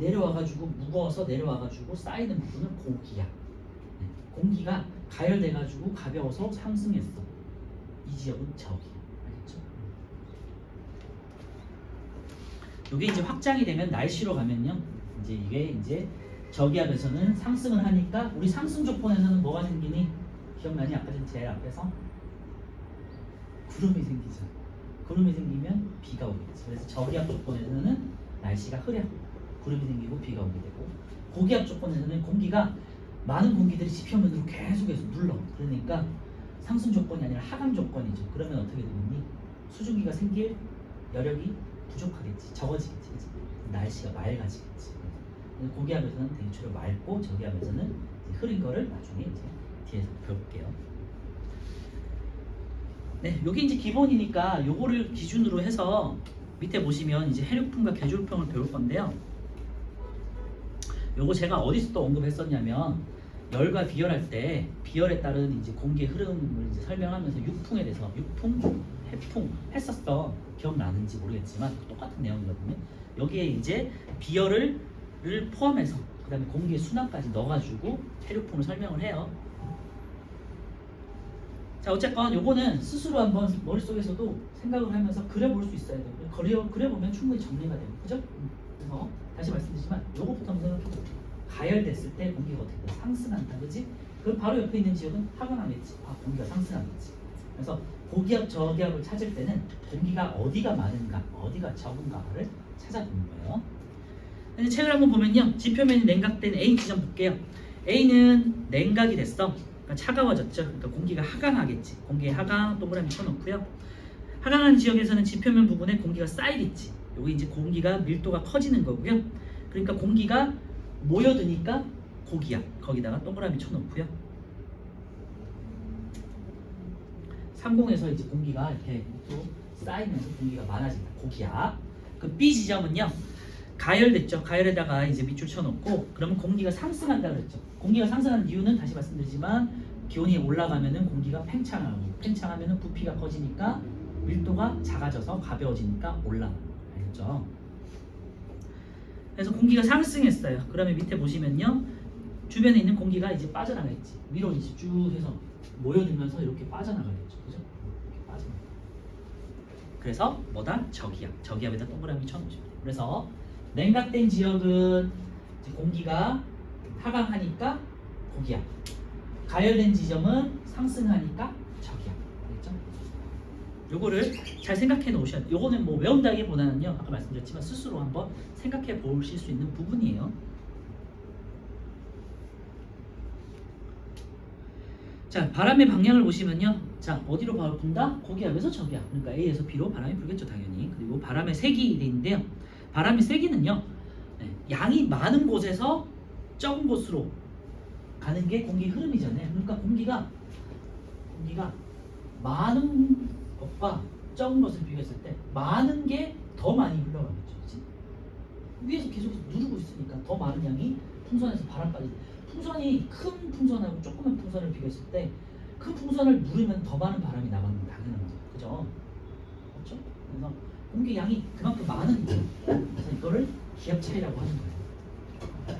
내려와가지고 무거워서 내려와가지고 쌓이는 부분은 고기야. 네. 공기가 가열돼가지고 가벼워서 상승했어. 이 지역은 저기야. 알겠죠? 이게 이제 확장이 되면 날씨로 가면요. 이제 이게 이제 저기압에서는 상승을 하니까 우리 상승 조건에서는 뭐가 생기니? 기억나니? 아까 전 제일 앞에서 구름이 생기죠. 구름이 생기면 비가 오겠지. 그래서 저기압 조건에서는 날씨가 흐려. 구름이 생기고 비가 오게 되고, 고기압 조건에서는 공기가 많은 공기들이 지표면으로 계속해서 눌러. 그러니까 상승 조건이 아니라 하강 조건이죠. 그러면 어떻게 되겠니? 수증기가 생길 여력이 부족하겠지. 적어지겠지. 그치? 날씨가 맑아지겠지. 고기압에서는 대체로 맑고, 저기압에서는 이제 흐린 거를 나중에 이제 뒤에서 배울게요. 네, 여기 이제 기본이니까 요거를 기준으로 해서 밑에 보시면 이제 해류풍과 계절풍을 배울 건데요. 요거 제가 어디서 또 언급했었냐면, 열과 비열할 때 비열에 따른 이제 공기의 흐름을 이제 설명하면서 육풍에 대해서 육풍, 해풍 했었어. 기억나는지 모르겠지만 똑같은 내용이거든요. 여기에 이제 비열을 포함해서 그다음에 공기의 순환까지 넣어가지고 해류풍을 설명을 해요. 자, 어쨌건 요거는 스스로 한번 머릿속에서도 생각을 하면서 그려볼 수 있어야 돼요. 그려보면 충분히 정리가 돼요. 그죠? 그래서 다시 말씀드리지만 요거부터 한번 생각해보세요. 가열됐을 때 공기가 어떻게 돼? 상승한다. 그지? 그럼 바로 옆에 있는 지역은 하강하겠지. 아, 공기가 상승하겠지. 그래서 고기압, 저기압을 찾을 때는 공기가 어디가 많은가, 어디가 적은가를 찾아보는 거예요. 책을 한번 보면요. 지표면이 냉각된 A 지점 볼게요. A는 냉각이 됐어. 그러니까 차가워졌죠. 그러니까 공기가 하강하겠지. 공기의 하강 동그라미 쳐놓고요. 하강한 지역에서는 지표면 부분에 공기가 쌓이겠지. 여기 이제 공기가 밀도가 커지는 거고요. 그러니까 공기가 모여드니까 고기압. 거기다가 동그라미 쳐놓고요. 30에서 이제 공기가 이렇게 또 쌓이면서 공기가 많아진다. 고기압. 그 B 지점은요. 가열됐죠. 가열에다가 이제 밑줄 쳐놓고, 그러면 공기가 상승한다 그랬죠. 공기가 상승하는 이유는 다시 말씀드리지만 기온이 올라가면은 공기가 팽창하고, 팽창하면은 부피가 커지니까 밀도가 작아져서 가벼워지니까 올라가요. 알겠죠? 그래서 공기가 상승했어요. 그러면 밑에 보시면요. 주변에 있는 공기가 이제 빠져나가겠지. 위로 이제 쭉 해서 모여들면서 이렇게 빠져나가겠죠. 그죠? 이렇게 빠져나가. 그래서 뭐다? 저기압. 저기압에다 동그라미 쳐놓으시면 돼요. 그래서 냉각된 지역은 이제 공기가 하강하니까 고기압, 가열된 지점은 상승하니까 저기압. 알겠죠? 요거를 잘 생각해 놓으셔야 돼요. 요거는 뭐 외운다기보다는요, 아까 말씀드렸지만 스스로 한번 생각해 보실 수 있는 부분이에요. 자, 바람의 방향을 보시면요. 자, 어디로 바람을 분다? 고기압에서 저기압. 그러니까 A에서 B로 바람이 불겠죠, 당연히. 그리고 바람의 세기 있는데요. 바람의 세기는요, 양이 많은 곳에서 적은 곳으로 가는 게 공기 흐름이잖아요. 그러니까 공기가 많은 것과 적은 것을 비교했을 때 많은 게 더 많이 흘러가겠죠. 그치? 위에서 계속 누르고 있으니까 더 많은 양이 풍선에서 바람까지. 풍선이 큰 풍선하고 조그만 풍선을 비교했을 때 큰 풍선을 누르면 더 많은 바람이 나가는 건 당연한 거죠. 그죠? 그렇죠? 그래서 공기 양이 그만큼 많은 거예요. 그래서 이거를 기압 차이라고 하는 거예요.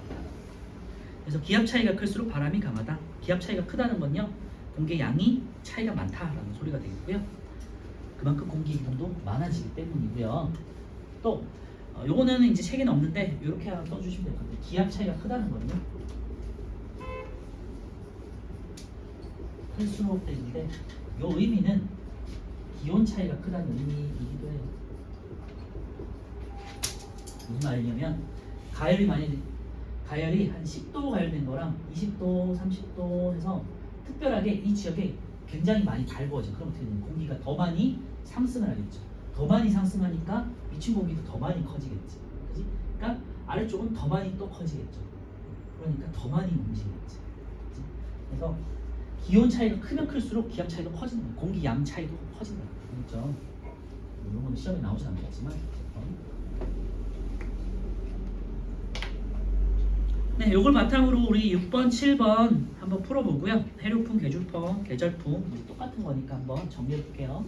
그래서 기압 차이가 클수록 바람이 강하다. 기압 차이가 크다는 건요, 공기 양이 차이가 많다라는 소리가 되겠고요. 그만큼 공기 기동도 많아지기 때문이고요. 또 요거는 이제 책에는 없는데 이렇게 하나 써주시면 될 것 같아요. 기압 차이가 크다는 건요, 클수록 되는데 요 의미는 기온 차이가 크다는 의미이기도 해요. 무슨 말이냐면 가열이 한 10도 가열된 거랑 20도, 30도 해서 특별하게 이 지역에 굉장히 많이 달구어져. 그럼 어떻게 되냐? 공기가 더 많이 상승을 하겠죠. 더 많이 상승하니까 미친 공기도 더 많이 커지겠지. 그지? 그러니까 아래쪽은 더 많이 또 커지겠죠. 그러니까 더 많이 움직이겠지. 그지? 그래서 기온 차이가 크면 클수록 기압 차이도 커진다. 공기 양 차이도 커진다. 그렇죠? 이런 건 시험에 나오진 않겠지만. 네, 요걸 바탕으로 우리 6번, 7번 한번 풀어보고요. 해류풍, 계절풍, 계절풍 똑같은 거니까 한번 정리해 볼게요.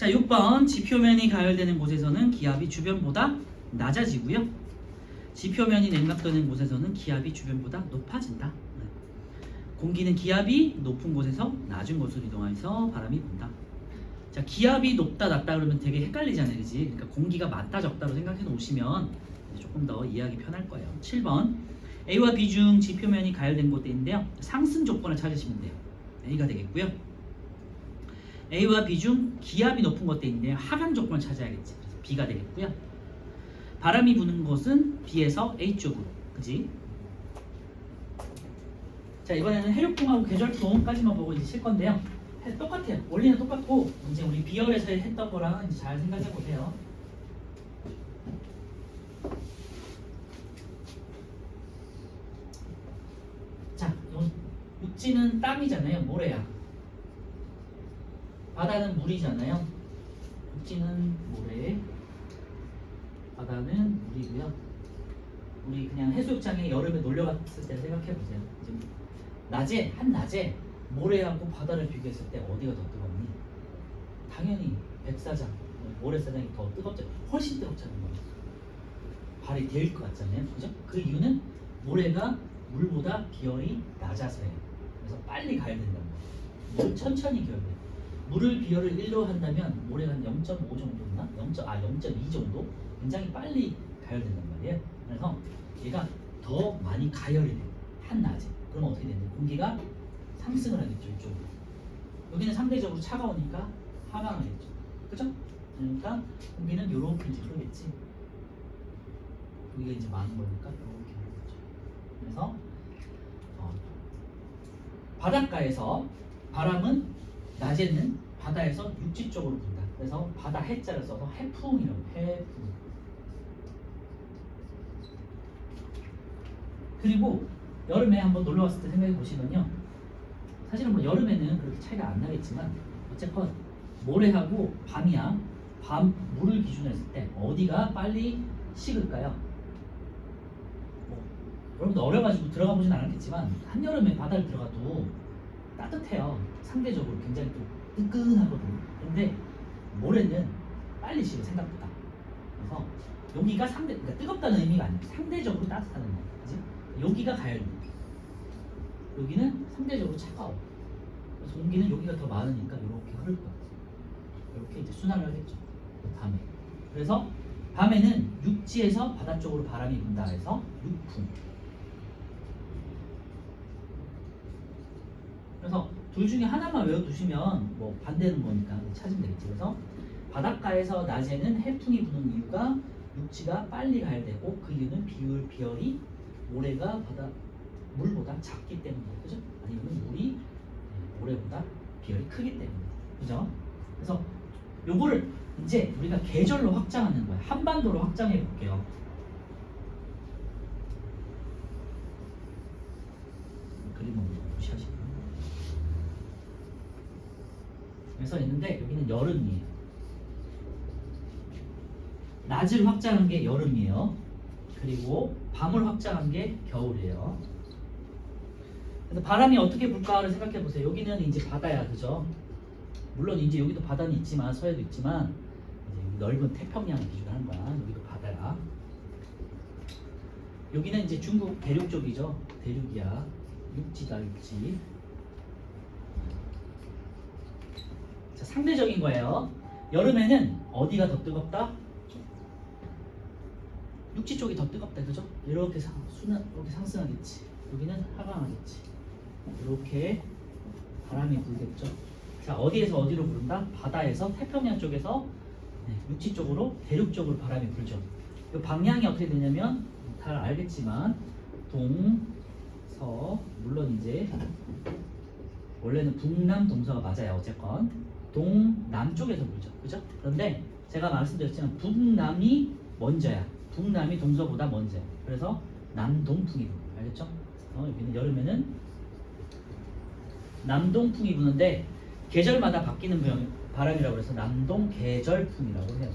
자, 6번 지표면이 가열되는 곳에서는 기압이 주변보다 낮아지고요. 지표면이 냉각되는 곳에서는 기압이 주변보다 높아진다. 네. 공기는 기압이 높은 곳에서 낮은 곳으로 이동하여서 바람이 분다. 자, 기압이 높다 낮다 그러면 되게 헷갈리잖아요, 그지? 그러니까 공기가 맞다 적다로 생각해 놓으시면 조금 더 이해하기 편할 거예요. 7번 A와 B 중 지표면이 가열된 곳인데요. 상승 조건을 찾으시면 돼요. A가 되겠고요. A와 B 중 기압이 높은 곳인데요. 하강 조건을 찾아야겠지. 그래서 B가 되겠고요. 바람이 부는 곳은 B에서 A 쪽으로, 그지? 자, 이번에는 해류풍하고 계절풍까지만 보고 이제 칠 건데요. 똑같아요. 원리는 똑같고 이제 우리 비열에서 했던 거랑 이제 잘 생각해 보세요. 자, 육지는 땀이잖아요. 모래야. 바다는 물이잖아요. 육지는 모래, 바다는 물이고요. 우리 그냥 해수욕장에 여름에 놀러 갔을 때 생각해 보세요. 지금 한낮에 모래하고 바다를 비교했을 때 어디가 더 뜨겁니? 당연히 백사장, 모래사장이 더 뜨겁죠. 훨씬 뜨겁잖아요. 발이 데일 것 같잖아요. 그죠? 그 이유는 모래가 물보다 비열이 낮아서예요. 그래서 빨리 가열된다는 거예요. 물은 천천히 기울어요. 물을 비열을 1로 한다면 모래가 한 0.5 정도나 0.2 정도 굉장히 빨리 가열된단 말이에요. 그래서 얘가 더 많이 가열이 돼요. 한낮에. 그럼 어떻게 되냐? 공기가 상승을 하겠죠. 이쪽으로. 여기는 상대적으로 차가우니까 하강하겠죠. 그죠? 그러니까 공기는 이렇게 이제 흐르겠지. 여기가 이제 많은 거니까 이렇게 흐르겠죠. 그래서 바닷가에서 바람은 낮에는 바다에서 육지 쪽으로 분다. 그래서 바다 해자를 써서 해풍이라고. 해풍. 그리고 여름에 한번 놀러 왔을 때 생각해 보시면요. 사실은 뭐 여름에는 그렇게 차이가 안 나겠지만 어쨌건 모래하고 밤이야. 밤 물을 기준으로 했을 때 어디가 빨리 식을까요? 여러분도 어려가지고 들어가 보진 않았겠지만 한여름에 바다를 들어가도 따뜻해요. 상대적으로 굉장히 또 뜨끈하거든요. 근데 모래는 빨리 식어 생각보다. 그래서 여기가 그러니까 뜨겁다는 의미가 아니고 상대적으로 따뜻하다는 거예요. 그치? 여기가 가열돼. 여기는 상대적으로 차가워. 그래서 공기는 여기가 더 많으니까 이렇게 흐를 거야. 이렇게 이제 순환을 하겠죠. 밤에. 그래서 밤에는 육지에서 바다 쪽으로 바람이 분다 해서 육풍. 그래서 둘 중에 하나만 외워두시면 뭐 반대는 거니까 찾으면 되겠지. 그래서 바닷가에서 낮에는 해풍이 부는 이유가 육지가 빨리 가열되고 그 이유는 비열이 모래가 물보다 작기 때문이에요. 그죠? 아니면 물이 모래보다 비열이 크기 때문이에요. 그죠? 그래서 요거를 이제 우리가 계절로 확장하는 거예요. 한반도로 확장해 볼게요. 그림은 무시하시고. 그래서 있는데 여기는 여름이에요. 낮을 확장한 게 여름이에요. 그리고 밤을 확장한 게 겨울이에요. 그래서 바람이 어떻게 불까를 생각해 보세요. 여기는 이제 바다야, 그죠? 물론 이제 여기도 바다는 있지만 서해도 있지만 이제 넓은 태평양을 기준으로 하는 거야. 여기도 바다야. 여기는 이제 중국 대륙 쪽이죠. 대륙이야. 육지다, 육지. 자, 상대적인 거예요. 여름에는 어디가 더 뜨겁다? 육지 쪽이 더 뜨겁다, 그죠? 이렇게 이렇게 상승하겠지. 여기는 하강하겠지. 이렇게 바람이 불겠죠. 자, 어디에서 어디로 부른다? 바다에서 태평양 쪽에서 육지 쪽으로 대륙 쪽으로 바람이 불죠. 이 방향이 어떻게 되냐면 다 알겠지만 동서 물론 이제 원래는 북남 동서가 맞아요. 어쨌건 동남쪽에서 불죠. 그죠? 그런데 제가 말씀드렸지만 북남이 먼저야. 북남이 동서보다 먼저야. 그래서 남동풍이 불어요. 알겠죠? 여기는 여름에는 남동풍이 부는데 계절마다 바뀌는 바람이라고 해서 남동계절풍이라고 해요.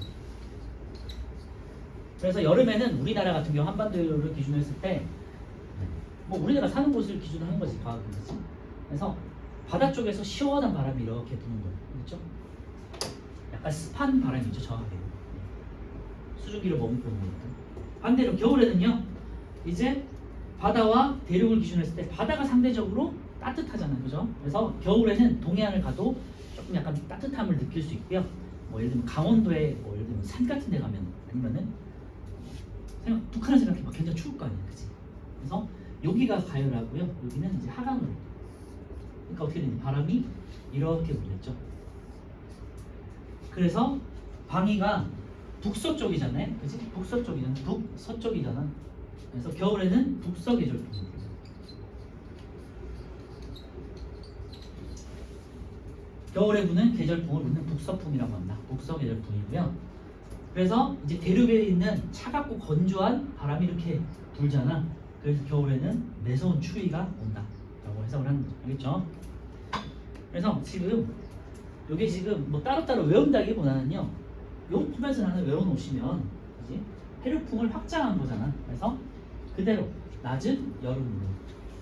그래서 여름에는 우리나라 같은 경우 한반도를 기준으로 했을 때 뭐 우리나라 사는 곳을 기준으로 하는 거지, 과학은. 그렇지? 그래서 바다 쪽에서 시원한 바람이 이렇게 부는 거예요. 그렇죠? 약간 그러니까 습한 바람이죠, 정확하게. 수증기를 머금고 있는 거니까. 반대로 겨울에는요, 이제 바다와 대륙을 기준으로 했을 때 바다가 상대적으로 따뜻하잖아요, 그죠? 그래서 겨울에는 동해안을 가도 조금 약간 따뜻함을 느낄 수 있고요. 뭐 예를 들면 강원도에 뭐 예를 들면 산 같은 데 가면 아니면은 북한을 생각해봐, 굉장히 추울 거 아니야, 그치? 그래서 여기가 가열하고요, 여기는 이제 하강으로. 그러니까 어떻게 되니? 바람이 이렇게 불렸죠. 그래서 방위가 북서쪽이잖아요, 그치? 북서쪽이잖아, 북서쪽이잖아. 그래서 겨울에는 북서 계절풍. 겨울에 부는 계절풍을 우리는 북서풍이라고 합니다. 북서 계절풍이고요. 그래서 이제 대륙에 있는 차갑고 건조한 바람이 이렇게 불잖아. 그래서 겨울에는 매서운 추위가 온다라고 해석을 하는 거죠. 알겠죠? 그래서 지금 이게 지금 뭐 따로따로 외운다기보다는요, 요 포맷을 하나 외워놓으시면, 그지? 해류풍을 확장한 거잖아. 그래서 그대로 낮은 여름으로,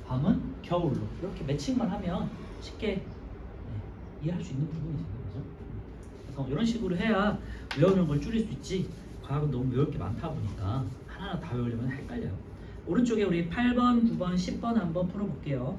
밤은 겨울로 이렇게 매칭만 하면 쉽게 이해할 수 있는 부분이죠, 그죠? 그래서 이런 식으로 해야 외우는 걸 줄일 수 있지. 과학은 너무 외울 게 많다 보니까 하나하나 다 외우려면 헷갈려요. 오른쪽에 우리 8번, 9번, 10번 한번 풀어볼게요.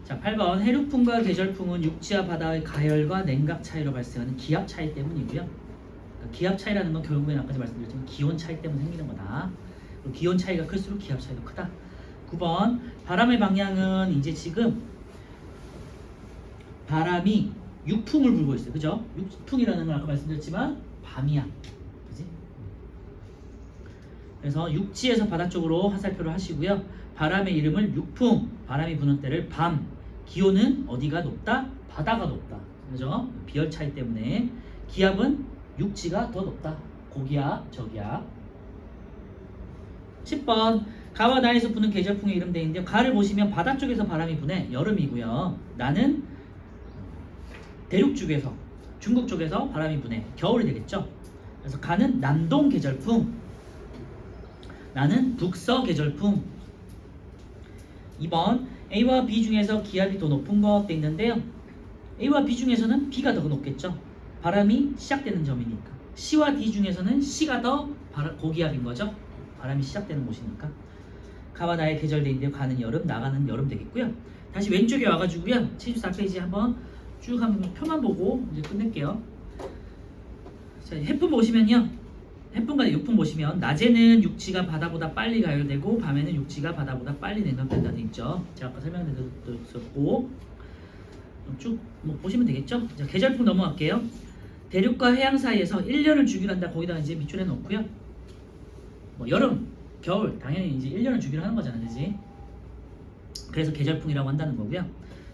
자, 8번 해류풍과 계절풍은 육지와 바다의 가열과 냉각 차이로 발생하는 기압 차이 때문이고요. 그러니까 기압 차이라는 건 결국에는 아까 말씀드렸지만 기온 차이 때문에 생기는 거다. 그리고 기온 차이가 클수록 기압 차이도 크다. 9번 바람의 방향은 이제 지금 바람이 육풍을 불고 있어요, 그죠? 육풍이라는 건 아까 말씀드렸지만 밤이야, 그지? 그래서 육지에서 바다 쪽으로 화살표를 하시고요. 바람의 이름을 육풍, 바람이 부는 때를 밤, 기온은 어디가 높다? 바다가 높다. 그죠? 비열 차이 때문에 기압은 육지가 더 높다. 고기압, 저기압. 10번 가와 나에서 부는 계절풍의 이름 되는데요. 가를 보시면 바다 쪽에서 바람이 부네, 여름이고요. 나는 대륙 쪽에서, 중국 쪽에서 바람이 부네, 겨울이 되겠죠. 그래서 가는 남동 계절풍, 나는 북서 계절풍. 2번 A와 B 중에서 기압이 더 높은 것 돼 있는데요. A와 B 중에서는 B가 더 높겠죠. 바람이 시작되는 점이니까. C와 D 중에서는 C가 더 고기압인 거죠. 바람이 시작되는 곳이니까. 가와 나의 계절 돼 있는데요. 가는 여름, 나가는 여름 되겠고요. 다시 왼쪽에 와가지고요. 74페이지 한번 쭉 한번 표만 보고 이제 끝낼게요. 자, 해풍 보시면요. 해풍과 육풍 보시면 낮에는 육지가 바다보다 빨리 가열되고 밤에는 육지가 바다보다 빨리 냉각된다 돼 있죠. 제가 아까 설명드렸었고 쭉 뭐 보시면 되겠죠. 자, 계절풍 넘어갈게요. 대륙과 해양 사이에서 1년을 주기로 한다. 거기다 이제 밑줄에 놓고요. 뭐 여름, 겨울 당연히 이제 1년을 주기로 하는 거잖아요, 그지? 그래서 계절풍이라고 한다는 거고요.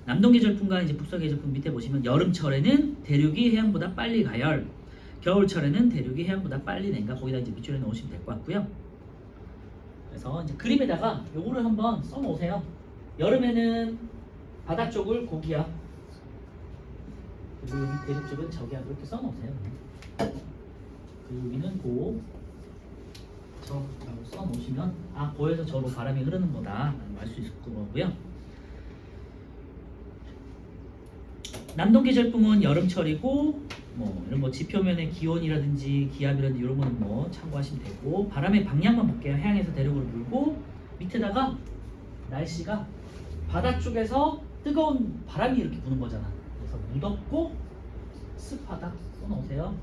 남동 계절풍과 이제 북서 계절풍 밑에 보시면 여름철에는 대륙이 해양보다 빨리 가열, 겨울철에는 대륙이 해양보다 빨리 냉각. 거기다 이제 밑줄에 넣으시면 될 것 같고요. 그래서 이제 그림에다가 요거를 한번 써놓으세요. 여름에는 바다 쪽을 고기압, 그리고 대륙 쪽은 저기압 이렇게 써놓으세요. 그리고 여기는 고, 저라고 써놓으시면 아, 고에서 저로 바람이 흐르는 거다 알 수 있을 거고요. 남동 계절풍은 여름철이고 뭐 이런 뭐 지표면의 기온이라든지 기압이라든지 이런 거는 뭐 참고하시면 되고 바람의 방향만 볼게요. 해양에서 대륙으로 불고 밑에다가 날씨가 바다 쪽에서 뜨거운 바람이 이렇게 부는 거잖아. 그래서 무덥고 습하다 써놓으세요.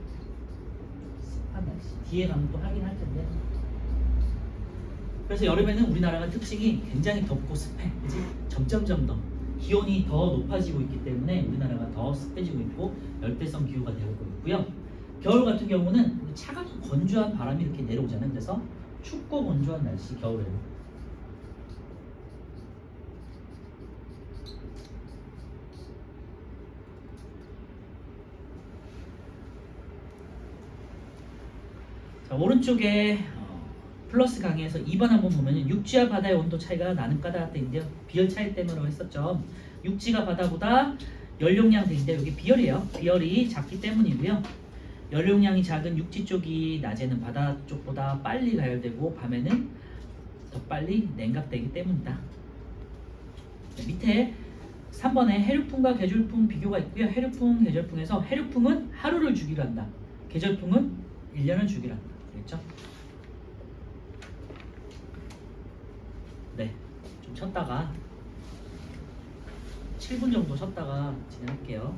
습한 날씨 뒤에 가면 또 하긴 할 텐데. 그래서 여름에는 우리나라가 특징이 굉장히 덥고 습해, 그지? 점점점 더 기온이 더 높아지고 있기 때문에 우리나라가 더 습해지고 있고 열대성 기후가 되고 있고요. 겨울 같은 경우는 차갑고 건조한 바람이 이렇게 내려오잖아요. 그래서 춥고 건조한 날씨 겨울에는. 자, 오른쪽에 플러스 강의에서 2번 한번 보면 육지와 바다의 온도 차이가 나는 까다 돼 있는데요. 비열 차이 때문에 했었죠. 육지가 바다보다 연료량 되는데 여기 비열이에요. 비열이 작기 때문이고요. 연료량이 작은 육지 쪽이 낮에는 바다 쪽보다 빨리 가열되고 밤에는 더 빨리 냉각되기 때문이다. 밑에 3번에 해류풍과 계절풍 비교가 있고요. 해류풍, 계절풍에서 해류풍은 하루를 주기로 한다. 계절풍은 1년을 주기로 한다. 그랬죠? 네, 좀 쉬었다가 7분 정도 쉬었다가 진행할게요.